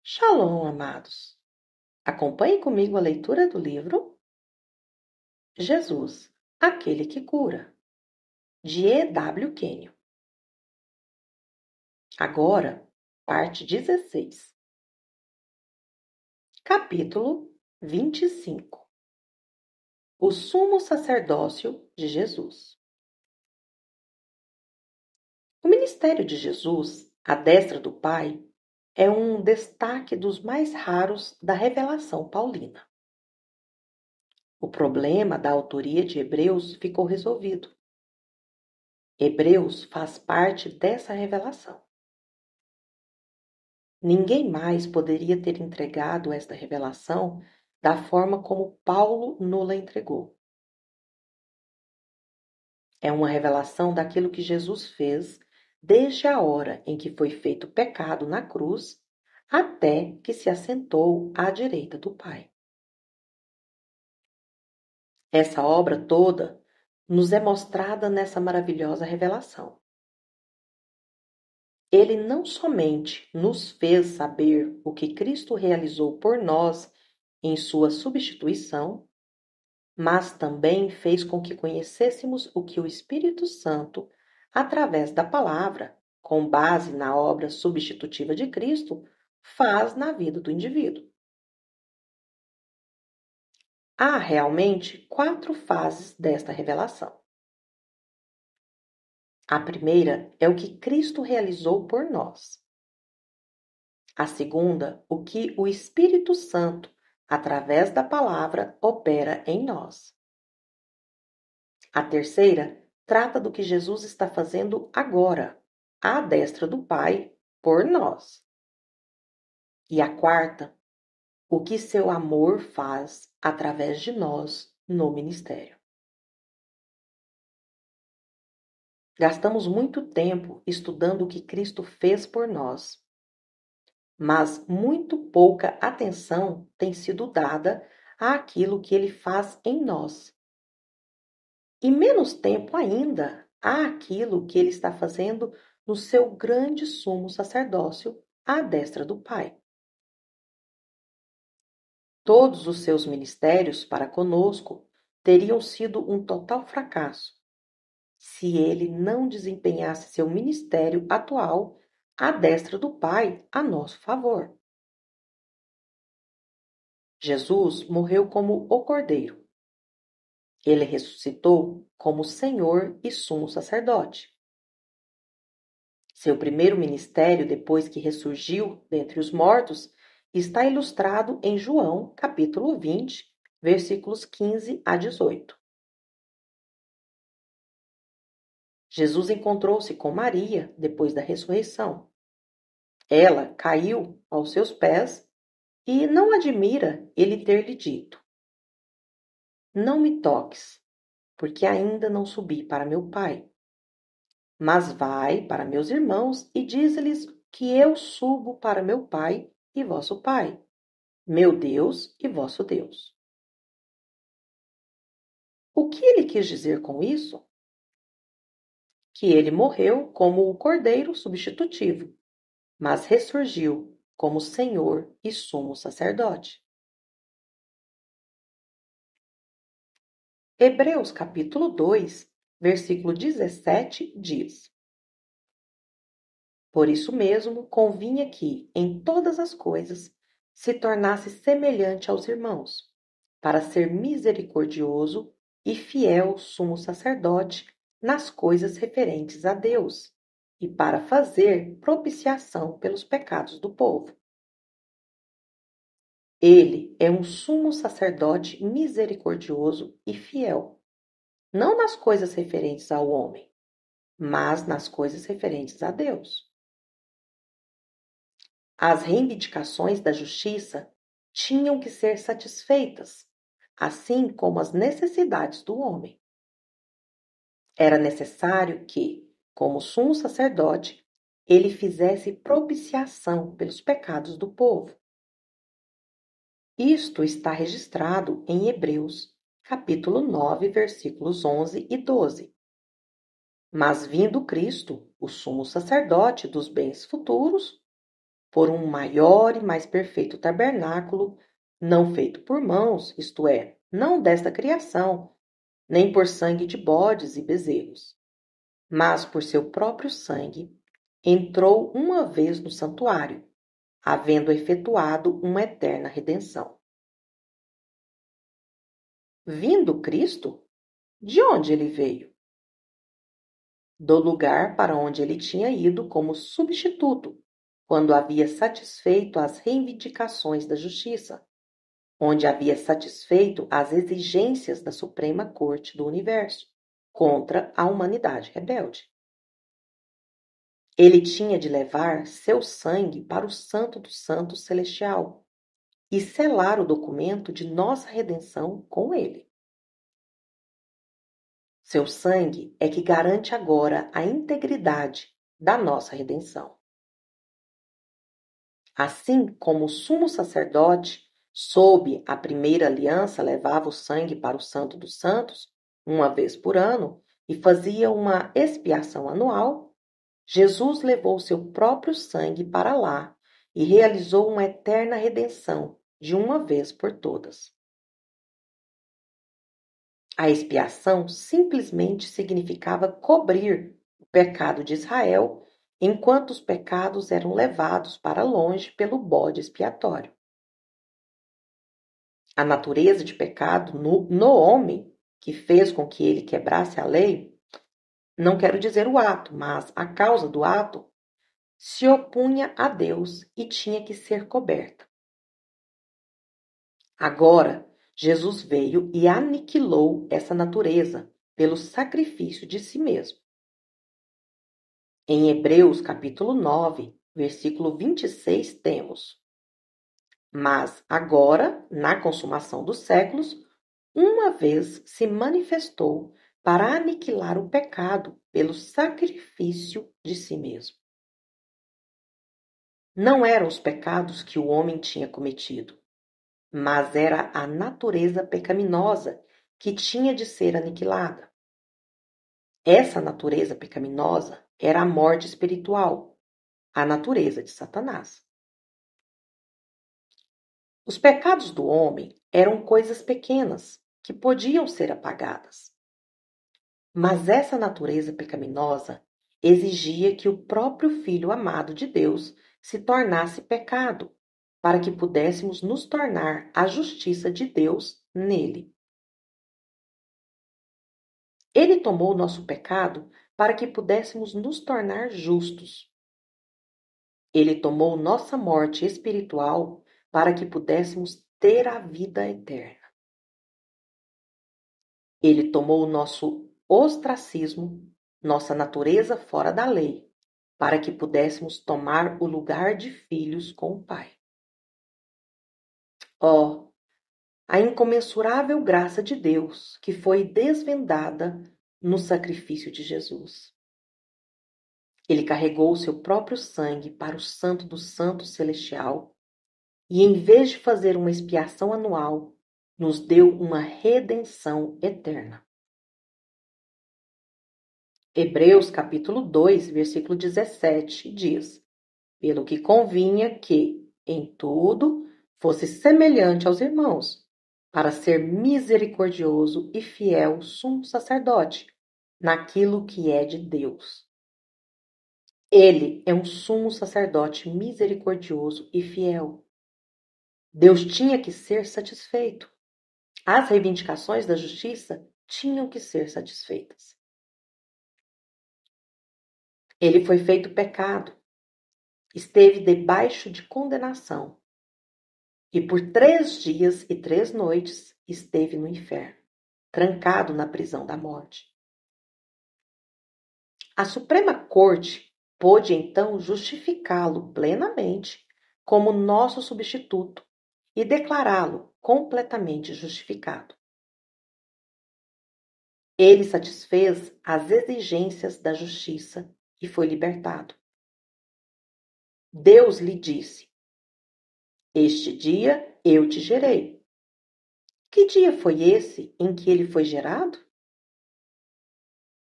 Shalom, amados! Acompanhe comigo a leitura do livro Jesus, aquele que cura, de E.W. Kenyon. Agora, parte 16. Capítulo 25. O sumo sacerdócio de Jesus. O ministério de Jesus, à destra do Pai, é um destaque dos mais raros da revelação paulina. O problema da autoria de Hebreus ficou resolvido. Hebreus faz parte dessa revelação. Ninguém mais poderia ter entregado esta revelação da forma como Paulo nos-la entregou. É uma revelação daquilo que Jesus fez desde a hora em que foi feito pecado na cruz até que se assentou à direita do Pai. Essa obra toda nos é mostrada nessa maravilhosa revelação. Ele não somente nos fez saber o que Cristo realizou por nós em sua substituição, mas também fez com que conhecêssemos o que o Espírito Santo, através da palavra, com base na obra substitutiva de Cristo, faz na vida do indivíduo. Há realmente 4 fases desta revelação. A primeira é o que Cristo realizou por nós. A segunda, o que o Espírito Santo, através da palavra, opera em nós. A terceira trata do que Jesus está fazendo agora, à destra do Pai, por nós. E a quarta, o que seu amor faz através de nós no ministério. Gastamos muito tempo estudando o que Cristo fez por nós, mas muito pouca atenção tem sido dada àquilo que ele faz em nós. E menos tempo ainda àquilo que ele está fazendo no seu grande sumo sacerdócio à destra do Pai. Todos os seus ministérios para conosco teriam sido um total fracasso se ele não desempenhasse seu ministério atual à destra do Pai a nosso favor. Jesus morreu como o Cordeiro. Ele ressuscitou como Senhor e Sumo Sacerdote. Seu primeiro ministério, depois que ressurgiu dentre os mortos, está ilustrado em João, capítulo 20, versículos 15 a 18. Jesus encontrou-se com Maria depois da ressurreição. Ela caiu aos seus pés e não admira ele ter lhe dito: "Não me toques, porque ainda não subi para meu Pai. Mas vai para meus irmãos e diz-lhes que eu subo para meu Pai e vosso Pai, meu Deus e vosso Deus." O que ele quis dizer com isso? Que ele morreu como o Cordeiro substitutivo, mas ressurgiu como Senhor e Sumo Sacerdote. Hebreus capítulo 2, versículo 17 diz: "Por isso mesmo convinha que, em todas as coisas, se tornasse semelhante aos irmãos, para ser misericordioso e fiel sumo sacerdote nas coisas referentes a Deus, e para fazer propiciação pelos pecados do povo." Ele é um sumo sacerdote misericordioso e fiel, não nas coisas referentes ao homem, mas nas coisas referentes a Deus. As reivindicações da justiça tinham que ser satisfeitas, assim como as necessidades do homem. Era necessário que, como sumo sacerdote, ele fizesse propiciação pelos pecados do povo. Isto está registrado em Hebreus, capítulo 9, versículos 11 e 12. Mas vindo Cristo, o sumo sacerdote dos bens futuros, por um maior e mais perfeito tabernáculo, não feito por mãos, isto é, não desta criação, nem por sangue de bodes e bezerros, mas por seu próprio sangue, entrou uma vez no santuário, havendo efetuado uma eterna redenção. Vindo Cristo, de onde ele veio? Do lugar para onde ele tinha ido como substituto, quando havia satisfeito as reivindicações da justiça, onde havia satisfeito as exigências da Suprema Corte do Universo, contra a humanidade rebelde. Ele tinha de levar seu sangue para o Santo dos Santos Celestial e selar o documento de nossa redenção com ele. Seu sangue é que garante agora a integridade da nossa redenção. Assim como o sumo sacerdote, sob a primeira aliança, levava o sangue para o Santo dos Santos, uma vez por ano, e fazia uma expiação anual, Jesus levou seu próprio sangue para lá e realizou uma eterna redenção de uma vez por todas. A expiação simplesmente significava cobrir o pecado de Israel, enquanto os pecados eram levados para longe pelo bode expiatório. A natureza de pecado no homem, que fez com que ele quebrasse a lei, não quero dizer o ato, mas a causa do ato, se opunha a Deus e tinha que ser coberta. Agora, Jesus veio e aniquilou essa natureza pelo sacrifício de si mesmo. Em Hebreus capítulo 9, versículo 26, temos: Mas agora, na consumação dos séculos, uma vez se manifestou para aniquilar o pecado pelo sacrifício de si mesmo. Não eram os pecados que o homem tinha cometido, mas era a natureza pecaminosa que tinha de ser aniquilada. Essa natureza pecaminosa era a morte espiritual, a natureza de Satanás. Os pecados do homem eram coisas pequenas que podiam ser apagadas. Mas essa natureza pecaminosa exigia que o próprio Filho amado de Deus se tornasse pecado, para que pudéssemos nos tornar a justiça de Deus nele. Ele tomou o nosso pecado para que pudéssemos nos tornar justos. Ele tomou nossa morte espiritual para que pudéssemos ter a vida eterna. Ele tomou o nosso ostracismo, nossa natureza fora da lei, para que pudéssemos tomar o lugar de filhos com o Pai. Oh, a incomensurável graça de Deus que foi desvendada no sacrifício de Jesus. Ele carregou o seu próprio sangue para o Santo do Santo Celestial e, em vez de fazer uma expiação anual, nos deu uma redenção eterna. Hebreus capítulo 2, versículo 17 diz: Pelo que convinha que, em tudo, fosse semelhante aos irmãos, para ser misericordioso e fiel sumo sacerdote, naquilo que é de Deus. Ele é um sumo sacerdote misericordioso e fiel. Deus tinha que ser satisfeito. As reivindicações da justiça tinham que ser satisfeitas. Ele foi feito pecado, esteve debaixo de condenação, e por 3 dias e 3 noites esteve no inferno, trancado na prisão da morte. A Suprema Corte pôde então justificá-lo plenamente como nosso substituto e declará-lo completamente justificado. Ele satisfez as exigências da justiça e foi libertado. Deus lhe disse: Este dia eu te gerei. Que dia foi esse em que ele foi gerado?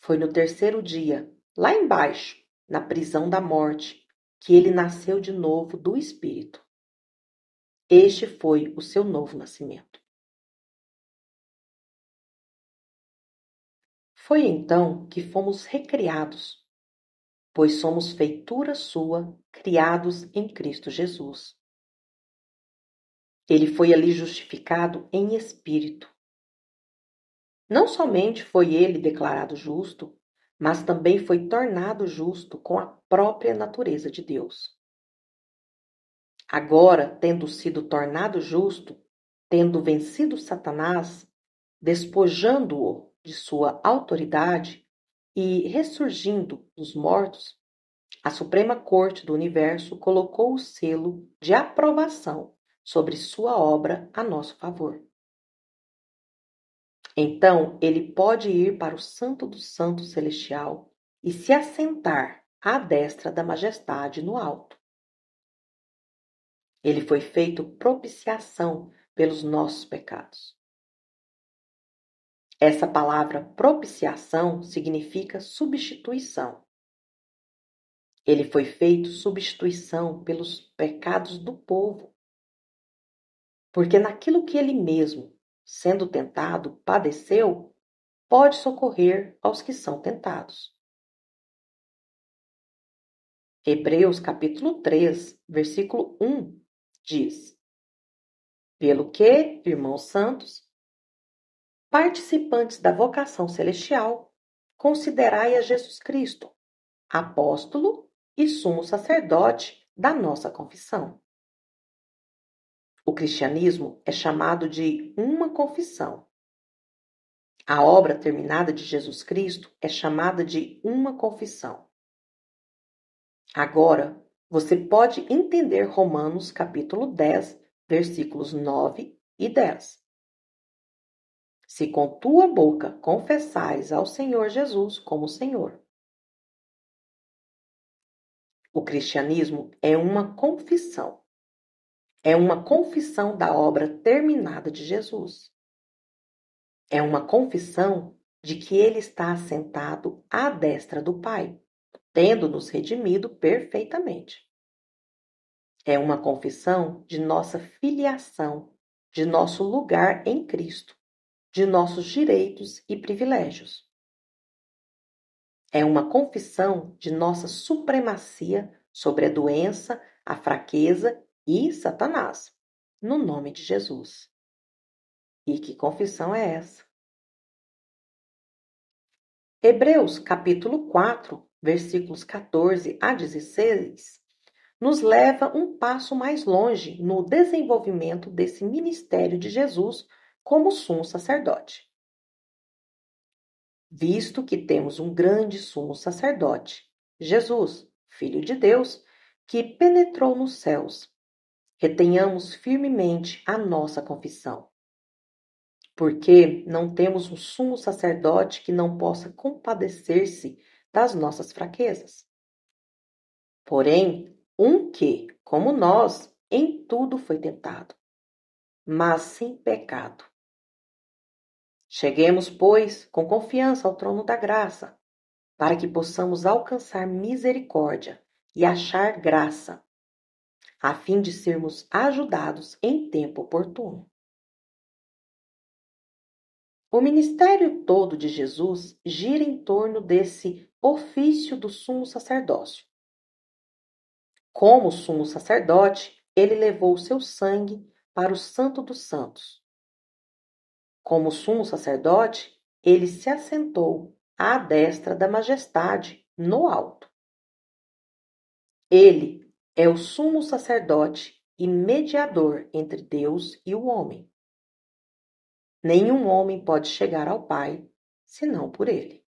Foi no 3º dia, lá embaixo, na prisão da morte, que ele nasceu de novo do Espírito. Este foi o seu novo nascimento. Foi então que fomos recriados, pois somos feitura sua, criados em Cristo Jesus. Ele foi ali justificado em espírito. Não somente foi ele declarado justo, mas também foi tornado justo com a própria natureza de Deus. Agora, tendo sido tornado justo, tendo vencido Satanás, despojando-o de sua autoridade e ressurgindo dos mortos, a Suprema Corte do Universo colocou o selo de aprovação sobre sua obra a nosso favor. Então, ele pode ir para o Santo do Santo Celestial e se assentar à destra da majestade no alto. Ele foi feito propiciação pelos nossos pecados. Essa palavra propiciação significa substituição. Ele foi feito substituição pelos pecados do povo. Porque naquilo que ele mesmo, sendo tentado, padeceu, pode socorrer aos que são tentados. Hebreus capítulo 3, versículo 1 diz: Pelo que, irmãos santos, participantes da vocação celestial, considerai a Jesus Cristo, apóstolo e sumo sacerdote da nossa confissão. O cristianismo é chamado de uma confissão. A obra terminada de Jesus Cristo é chamada de uma confissão. Agora, você pode entender Romanos capítulo 10, versículos 9 e 10. Se com tua boca confessares ao Senhor Jesus como Senhor. O cristianismo é uma confissão. É uma confissão da obra terminada de Jesus. É uma confissão de que ele está assentado à destra do Pai, tendo nos redimido perfeitamente. É uma confissão de nossa filiação, de nosso lugar em Cristo, de nossos direitos e privilégios. É uma confissão de nossa supremacia sobre a doença, a fraqueza e Satanás, no nome de Jesus. E que confissão é essa? Hebreus capítulo 4, versículos 14 a 16, nos leva um passo mais longe no desenvolvimento desse ministério de Jesus como sumo sacerdote. Visto que temos um grande sumo sacerdote, Jesus, Filho de Deus, que penetrou nos céus, retenhamos firmemente a nossa confissão. Porque não temos um sumo sacerdote que não possa compadecer-se das nossas fraquezas. Porém, um que, como nós, em tudo foi tentado, mas sem pecado. Cheguemos, pois, com confiança ao trono da graça, para que possamos alcançar misericórdia e achar graça, a fim de sermos ajudados em tempo oportuno. O ministério todo de Jesus gira em torno desse ofício do sumo sacerdócio. Como sumo sacerdote, ele levou seu sangue para o Santo dos Santos. Como sumo sacerdote, ele se assentou à destra da majestade no alto. Ele é o sumo sacerdote e mediador entre Deus e o homem. Nenhum homem pode chegar ao Pai senão por ele.